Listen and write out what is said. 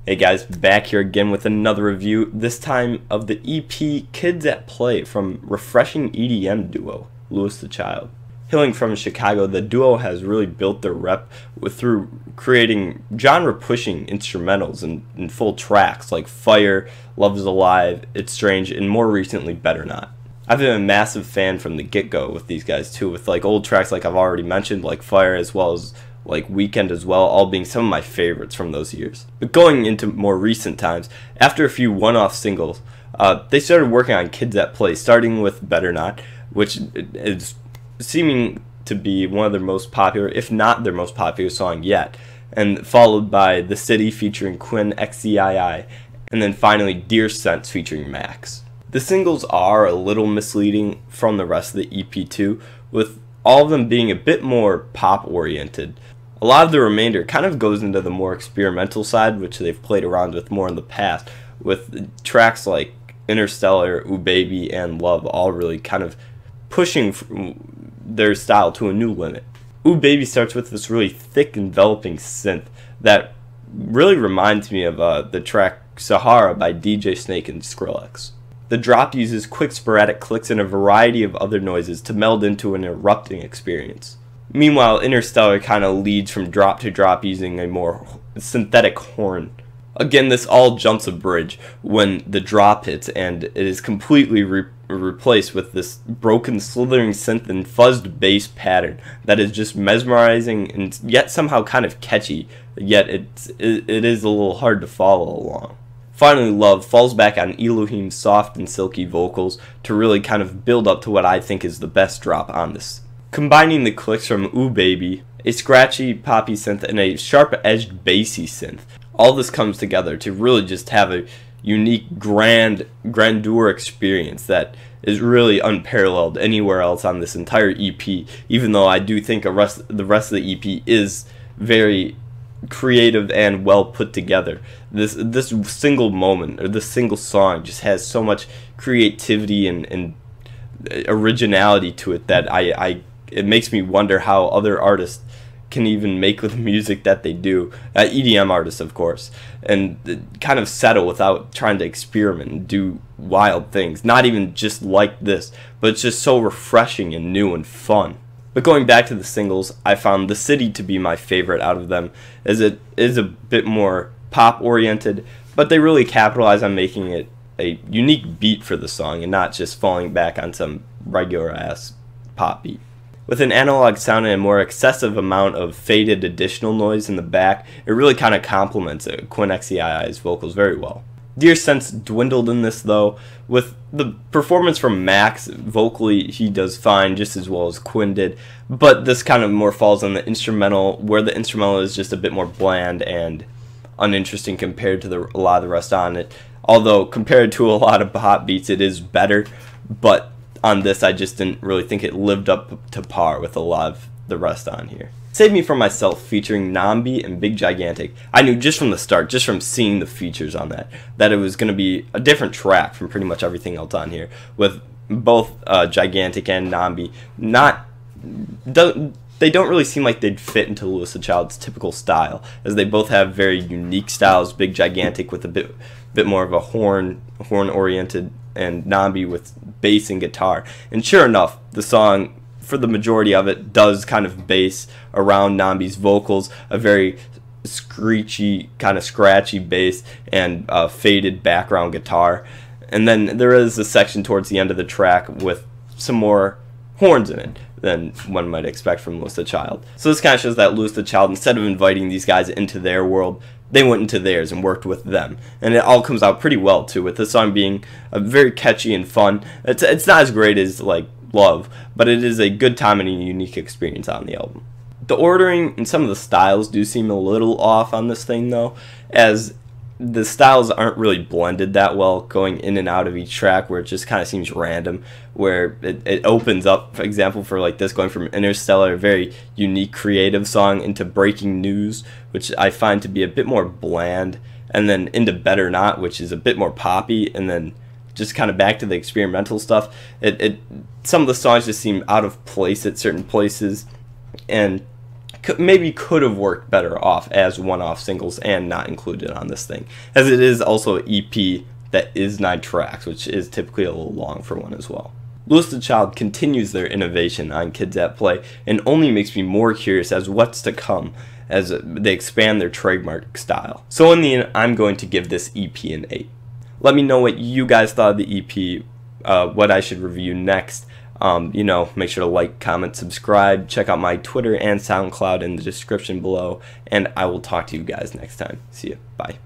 Hey guys, back here again with another review, this time of the EP Kids at Play from refreshing EDM duo, Louis the Child. Hailing from Chicago, the duo has really built their rep through creating genre-pushing instrumentals and full tracks like Fire, Love is Alive, It's Strange, and more recently Better Not. I've been a massive fan from the get-go with these guys too, with like old tracks like I've already mentioned, like Fire, as well as like Weekend as well, all being some of my favorites from those years. But going into more recent times, after a few one-off singles, they started working on Kids at Play, starting with Better Not, which is seeming to be one of their most popular, if not their most popular song yet, and followed by The City featuring Quinn XCII, and then finally Dear Sense featuring Max. The singles are a little misleading from the rest of the EP too, with all of them being a bit more pop-oriented. A lot of the remainder kind of goes into the more experimental side, which they've played around with more in the past, with tracks like Interstellar, Ooh Baby, and Love all really kind of pushing their style to a new limit. Ooh Baby starts with this really thick, enveloping synth that really reminds me of the track Sahara by DJ Snake and Skrillex. The drop uses quick sporadic clicks and a variety of other noises to meld into an erupting experience. Meanwhile, Interstellar kind of leads from drop to drop using a more synthetic horn. Again, this all jumps a bridge when the drop hits, and it is completely replaced with this broken, slithering synth and fuzzed bass pattern that is just mesmerizing and yet somehow kind of catchy, yet it is a little hard to follow along. Finally, Love falls back on Elohim's soft and silky vocals to really kind of build up to what I think is the best drop on this. Combining the clicks from Ooh Baby, a scratchy poppy synth, and a sharp-edged bassy synth, all this comes together to really just have a unique grandeur experience that is really unparalleled anywhere else on this entire EP, even though I do think the rest of the EP is very creative and well put together. This single moment, or this single song, just has so much creativity and originality to it that it makes me wonder how other artists can even make the music that they do, EDM artists of course, and kind of settle without trying to experiment and do wild things, not even just like this, but it's just so refreshing and new and fun. But going back to the singles, I found The City to be my favorite out of them, as it is a bit more pop-oriented, but they really capitalize on making it a unique beat for the song and not just falling back on some regular-ass pop beat. With an analog sound and a more excessive amount of faded additional noise in the back, it really kind of complements Quinn XCII's vocals very well. Dear Sense dwindled in this though, with the performance from Max. Vocally he does fine, just as well as Quinn did, but this kind of more falls on the instrumental, where the instrumental is just a bit more bland and uninteresting compared to a lot of the rest on it. Although compared to a lot of pop beats it is better, but on this I just didn't really think it lived up to par with a lot of the rest on here. Save Me From Myself featuring Nambi and Big Gigantic. I knew just from the start, just from seeing the features on that it was going to be a different track from pretty much everything else on here, with both Gigantic and Nambi they don't really seem like they'd fit into Louis the Child's typical style, as they both have very unique styles. Big Gigantic with a bit more of a horn oriented, and Nambi with bass and guitar. And sure enough, the song, for the majority of it, does kind of base around Nambi's vocals, a very screechy, kind of scratchy bass, and faded background guitar. And then there is a section towards the end of the track with some more horns in it than one might expect from Louis the Child. So this kind of shows that Louis the Child, instead of inviting these guys into their world, they went into theirs and worked with them. And it all comes out pretty well too, with the song being very catchy and fun. It's not as great as like Love, but it is a good time and a unique experience on the album. The ordering and some of the styles do seem a little off on this thing though, as the styles aren't really blended that well, going in and out of each track, where it just kind of seems random, where it opens up, for example, for like this, going from Interstellar, a very unique creative song, into Breaking News, which I find to be a bit more bland, and then into Better Not, which is a bit more poppy, and then just kind of back to the experimental stuff. Some of the songs just seem out of place at certain places, and maybe could have worked better off as one-off singles and not included on this thing, as it is also an EP that is 9 tracks, which is typically a little long for one as well. Louis the Child continues their innovation on Kids at Play and only makes me more curious as what's to come as they expand their trademark style. So in the end, I'm going to give this EP an 8. Let me know what you guys thought of the EP, what I should review next. Make sure to like, comment, subscribe, check out my Twitter and SoundCloud in the description below, and I will talk to you guys next time. See you. Bye.